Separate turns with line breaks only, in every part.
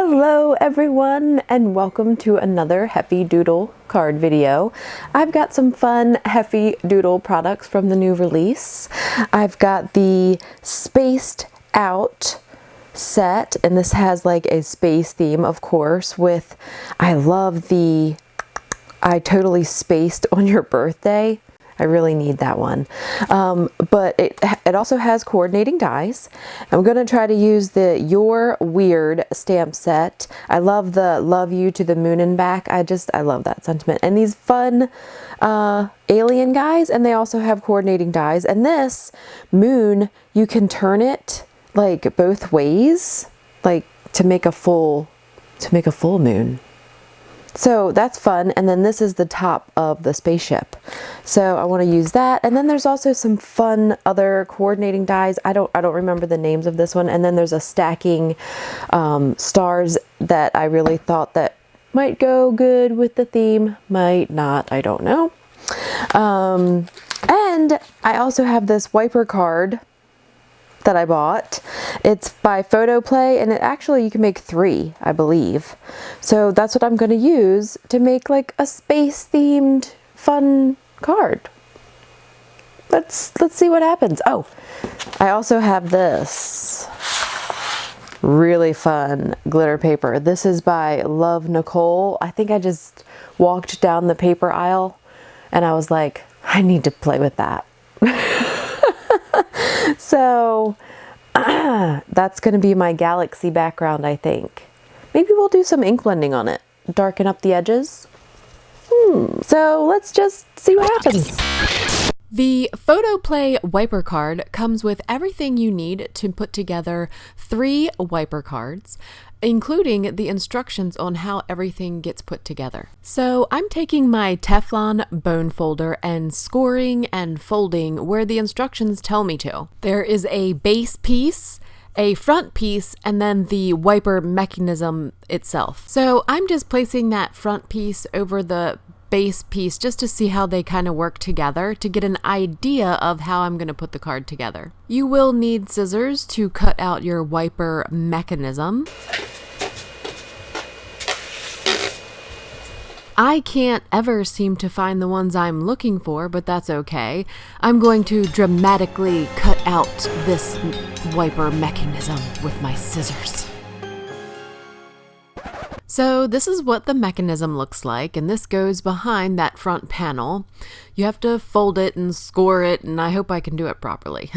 Hello everyone and welcome to another Heffy Doodle card video. I've got some fun Heffy Doodle products from the new release. I've got the Spaced Out set, and this has like a space theme, of course, with I love the I totally spaced on your birthday. I really need that one. But it also has coordinating dies. I'm going to try to use the You're Weird stamp set. I love the Love You to the Moon and Back. I love that sentiment. And these fun alien guys, and they also have coordinating dies. And this moon, you can turn it like both ways, like to make a full moon. So that's fun. And then this is the top of the spaceship. So I want to use that. And then there's also some fun other coordinating dies. I don't remember the names of this one. And then there's a stacking stars that I really thought that might go good with the theme, might not, I don't know. And I also have this wiper card that I bought. It's by Photo Play, and you can make 3, I believe. So that's what I'm going to use to make like a space themed fun card. Let's see what happens. Oh, I also have this really fun glitter paper. This is by Love Nicole. I think I just walked down the paper aisle and I was like, I need to play with that. So that's going to be my galaxy background, I think. Maybe we'll do some ink blending on it. Darken up the edges. So let's just see what happens.
The Photo Play wiper card comes with everything you need to put together 3 wiper cards, including the instructions on how everything gets put together. So I'm taking my Teflon bone folder and scoring and folding where the instructions tell me to. There is a base piece, a front piece, and then the wiper mechanism itself. So I'm just placing that front piece over the base piece just to see how they kind of work together to get an idea of how I'm going to put the card together. You will need scissors to cut out your wiper mechanism. I can't ever seem to find the ones I'm looking for, but that's okay. I'm going to dramatically cut out this wiper mechanism with my scissors. So this is what the mechanism looks like, and this goes behind that front panel. You have to fold it and score it, and I hope I can do it properly.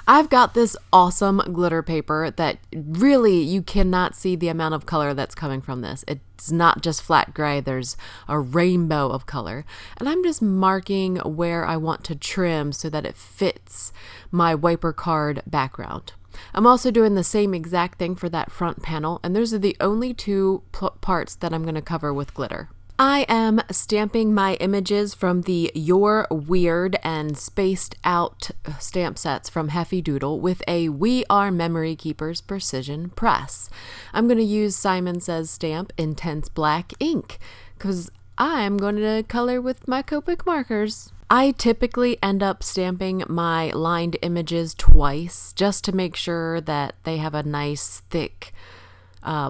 I've got this awesome glitter paper that really you cannot see the amount of color that's coming from this. It's not just flat gray, there's a rainbow of color. And I'm just marking where I want to trim so that it fits my wiper card background. I'm also doing the same exact thing for that front panel, and those are the only 2 parts that I'm going to cover with glitter. I am stamping my images from the You're Weird and Spaced Out stamp sets from Heffy Doodle with a We Are Memory Keepers Precision Press. I'm going to use Simon Says Stamp Intense Black ink because I'm going to color with my Copic markers. I typically end up stamping my lined images twice just to make sure that they have a nice thick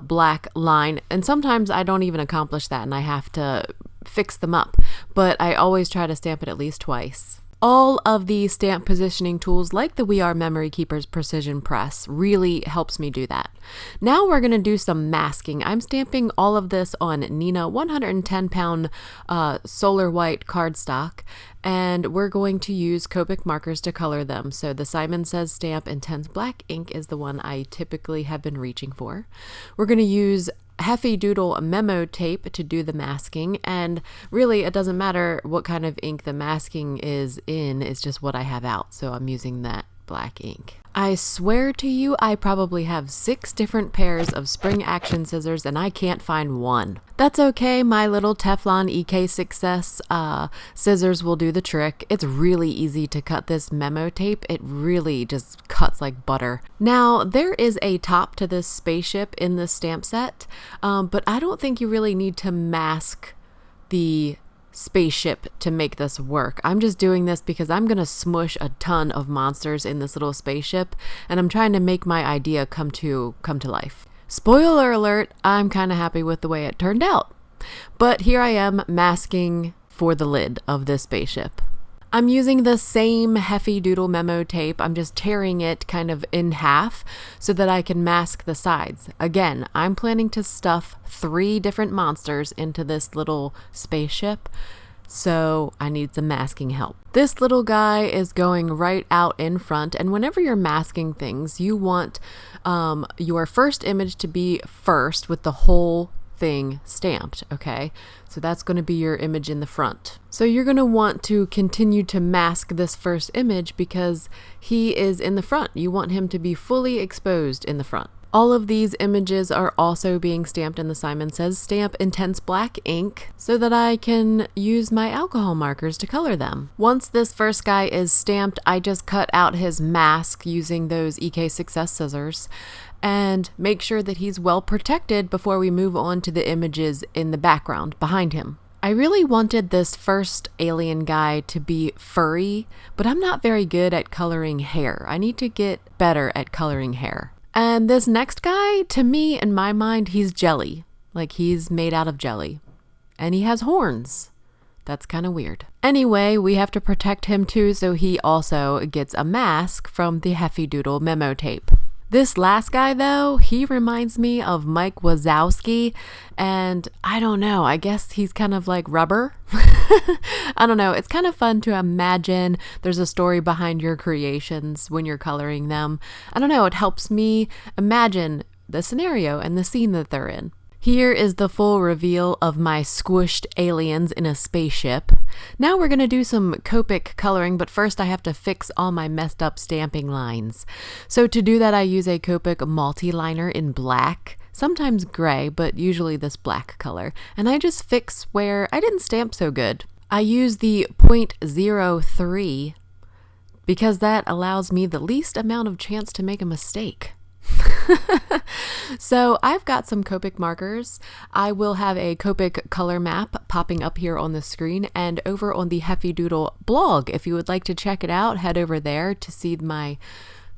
black line, and sometimes I don't even accomplish that and I have to fix them up, but I always try to stamp it at least twice. All of the stamp positioning tools like the We Are Memory Keepers Precision Press really helps me do that. Now we're going to do some masking. I'm stamping all of this on Nina 110 pound solar white cardstock, and we're going to use Copic markers to color them. So the Simon Says Stamp Intense Black ink is the one I typically have been reaching for. We're going to use Heffy Doodle Memo tape to do the masking, and really it doesn't matter what kind of ink the masking is in, it's just what I have out, so I'm using that black ink. I swear to you, I probably have 6 different pairs of spring action scissors and I can't find one. That's okay, my little Teflon EK Success scissors will do the trick. It's really easy to cut this memo tape. It really just cuts like butter. Now, there is a top to this spaceship in this stamp set, but I don't think you really need to mask the spaceship to make this work. I'm just doing this because I'm gonna smush a ton of monsters in this little spaceship, and I'm trying to make my idea come to life. Spoiler alert, I'm kind of happy with the way it turned out. But here I am masking for the lid of this spaceship. I'm using the same Heffy Doodle Memo tape. I'm just tearing it kind of in half so that I can mask the sides. Again, I'm planning to stuff 3 different monsters into this little spaceship, so I need some masking help. This little guy is going right out in front, and whenever you're masking things, you want your first image to be first with the whole thing stamped, okay? So that's going to be your image in the front. So you're going to want to continue to mask this first image because he is in the front. You want him to be fully exposed in the front. All of these images are also being stamped in the Simon Says stamp intense black ink so that I can use my alcohol markers to color them. Once this first guy is stamped, I just cut out his mask using those EK Success scissors and make sure that he's well protected before we move on to the images in the background behind him. I really wanted this first alien guy to be furry, but I'm not very good at coloring hair. I need to get better at coloring hair. And this next guy, to me, in my mind, he's jelly. Like he's made out of jelly. And he has horns. That's kind of weird. Anyway, we have to protect him too, so he also gets a mask from the Heffy Doodle Memo tape. This last guy, though, he reminds me of Mike Wazowski, and I don't know, I guess he's kind of like rubber. I don't know, it's kind of fun to imagine there's a story behind your creations when you're coloring them. I don't know, it helps me imagine the scenario and the scene that they're in. Here is the full reveal of my squished aliens in a spaceship. Now we're going to do some Copic coloring, but first I have to fix all my messed up stamping lines. So to do that, I use a Copic multi-liner in black, sometimes gray, but usually this black color. And I just fix where I didn't stamp so good. I use the 0.03 because that allows me the least amount of chance to make a mistake. So I've got some Copic markers. I will have a Copic color map popping up here on the screen and over on the Heffy Doodle blog. If you would like to check it out, head over there to see my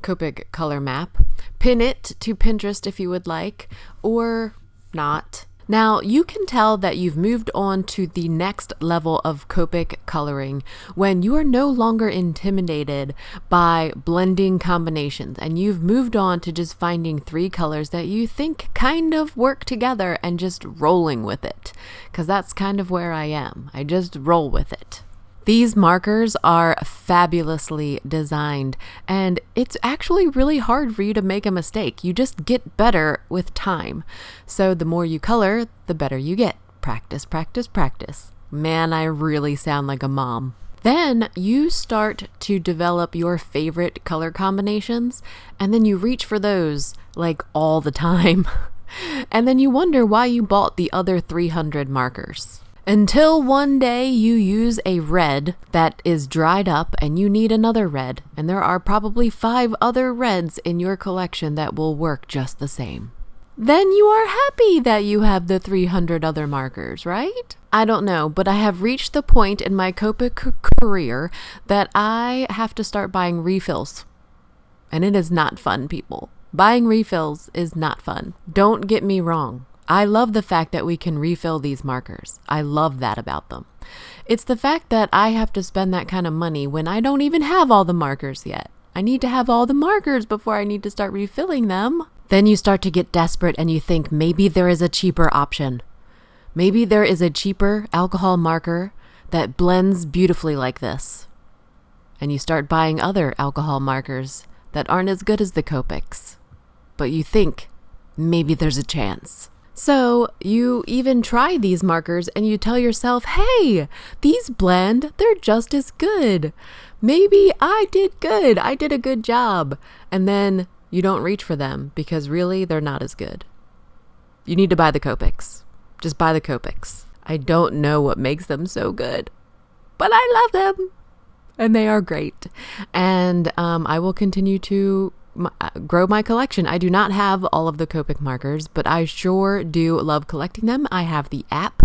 Copic color map. Pin it to Pinterest if you would like, or not. Now, you can tell that you've moved on to the next level of Copic coloring when you are no longer intimidated by blending combinations and you've moved on to just finding 3 colors that you think kind of work together and just rolling with it. Because that's kind of where I am. I just roll with it. These markers are fabulously designed, and it's actually really hard for you to make a mistake. You just get better with time. So the more you color, the better you get. Practice, practice, practice. Man, I really sound like a mom. Then you start to develop your favorite color combinations, and then you reach for those like all the time. And then you wonder why you bought the other 300 markers. Until one day you use a red that is dried up and you need another red, and there are probably 5 other reds in your collection that will work just the same. Then you are happy that you have the 300 other markers, right? I don't know, but I have reached the point in my Copic career that I have to start buying refills. And it is not fun, people. Buying refills is not fun. Don't get me wrong. I love the fact that we can refill these markers. I love that about them. It's the fact that I have to spend that kind of money when I don't even have all the markers yet. I need to have all the markers before I need to start refilling them. Then you start to get desperate and you think maybe there is a cheaper option. Maybe there is a cheaper alcohol marker that blends beautifully like this. And you start buying other alcohol markers that aren't as good as the Copics. But you think maybe there's a chance. So you even try these markers and you tell yourself, hey, these blend, they're just as good. Maybe I did good. I did a good job. And then you don't reach for them because really they're not as good. You need to buy the Copics. Just buy the Copics. I don't know what makes them so good, but I love them and they are great. And I will continue to grow my collection. I do not have all of the Copic markers, but I sure do love collecting them. I have the app,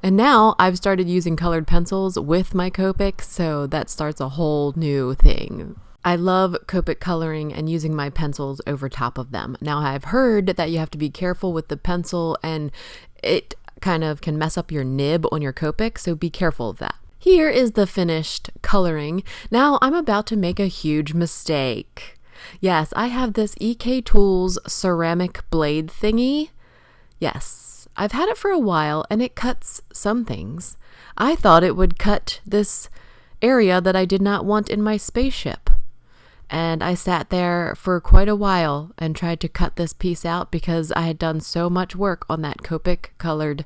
and now I've started using colored pencils with my Copic, so that starts a whole new thing. I love Copic coloring and using my pencils over top of them. Now, I've heard that you have to be careful with the pencil and it kind of can mess up your nib on your Copic, so be careful of that. Here is the finished coloring. Now, I'm about to make a huge mistake. Yes, I have this EK Tools ceramic blade thingy. Yes, I've had it for a while and it cuts some things. I thought it would cut this area that I did not want in my spaceship. And I sat there for quite a while and tried to cut this piece out because I had done so much work on that Copic colored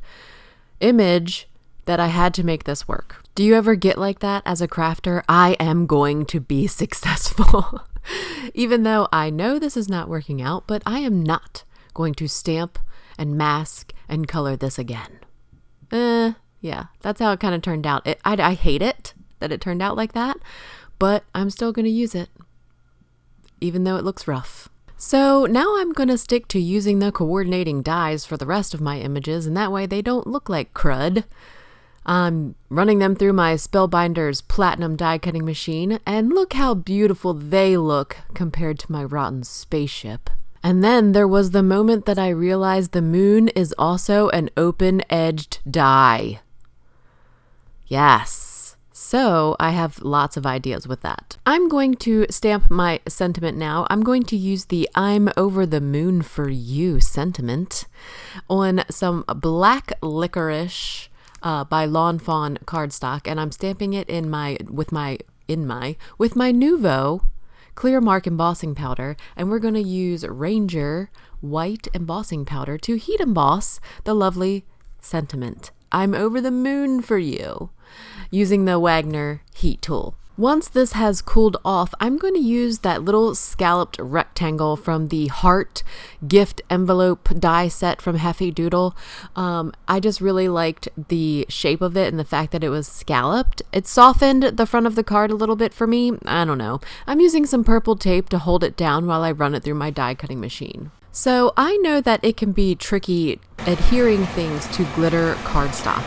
image that I had to make this work. Do you ever get like that as a crafter? I am going to be successful. Even though I know this is not working out, but I am not going to stamp and mask and color this again. Yeah, that's how it kind of turned out. I hate it that it turned out like that, but I'm still going to use it, even though it looks rough. So now I'm going to stick to using the coordinating dies for the rest of my images, and that way they don't look like crud. I'm running them through my Spellbinder's platinum die cutting machine, and look how beautiful they look compared to my rotten spaceship. And then there was the moment that I realized the moon is also an open-edged die. Yes. So I have lots of ideas with that. I'm going to stamp my sentiment now. I'm going to use the I'm over the moon for you sentiment on some black licorice by Lawn Fawn cardstock, and I'm stamping it with my Nuvo clear mark embossing powder, and we're going to use Ranger white embossing powder to heat emboss the lovely sentiment. I'm over the moon for you, using the Wagner heat tool. Once this has cooled off, I'm going to use that little scalloped rectangle from the heart gift envelope die set from Heffy Doodle. I just really liked the shape of it and the fact that it was scalloped. It softened the front of the card a little bit for me. I don't know. I'm using some purple tape to hold it down while I run it through my die cutting machine. So I know that it can be tricky adhering things to glitter cardstock.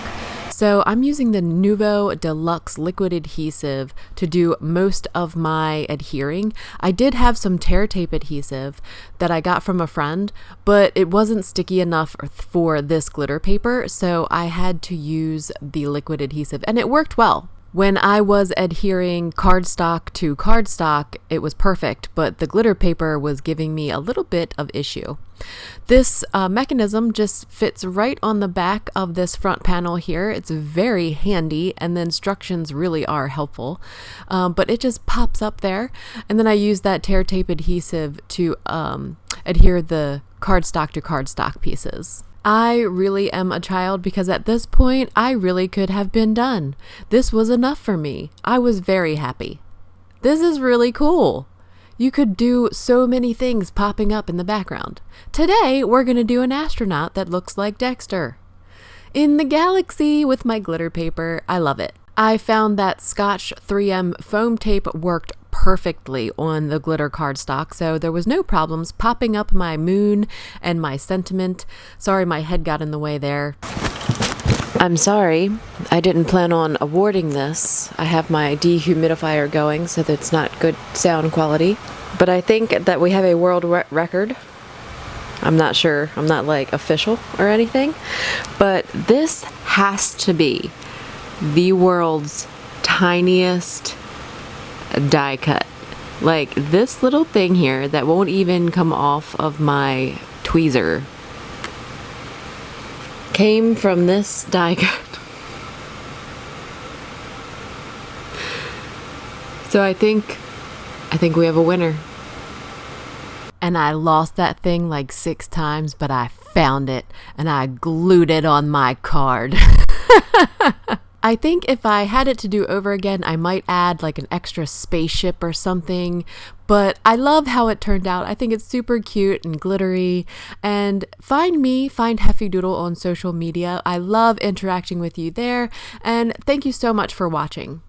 So I'm using the Nuvo Deluxe Liquid Adhesive to do most of my adhering. I did have some tear tape adhesive that I got from a friend, but it wasn't sticky enough for this glitter paper, so I had to use the liquid adhesive, and it worked well. When I was adhering cardstock to cardstock, it was perfect, but the glitter paper was giving me a little bit of issue. This mechanism just fits right on the back of this front panel here. It's very handy, and the instructions really are helpful, but it just pops up there. And then I use that tear tape adhesive to adhere the cardstock to cardstock pieces. I really am a child because at this point, I really could have been done. This was enough for me. I was very happy. This is really cool. You could do so many things popping up in the background. Today, we're going to do an astronaut that looks like Dexter in the galaxy with my glitter paper. I love it. I found that Scotch 3M foam tape worked perfectly on the glitter cardstock, so there was no problems popping up my moon and my sentiment. Sorry, my head got in the way there. I'm sorry, I didn't plan on awarding this. I have my dehumidifier going, so that's not good sound quality. But I think that we have a world record. I'm not sure, I'm not like official or anything, but this has to be the world's tiniest die cut. Like this little thing here that won't even come off of my tweezer came from this die cut. So I think we have a winner. And I lost that thing like 6 times, but I found it and I glued it on my card. I think if I had it to do over again, I might add like an extra spaceship or something, but I love how it turned out. I think it's super cute and glittery. And find Heffy Doodle on social media. I love interacting with you there, and thank you so much for watching.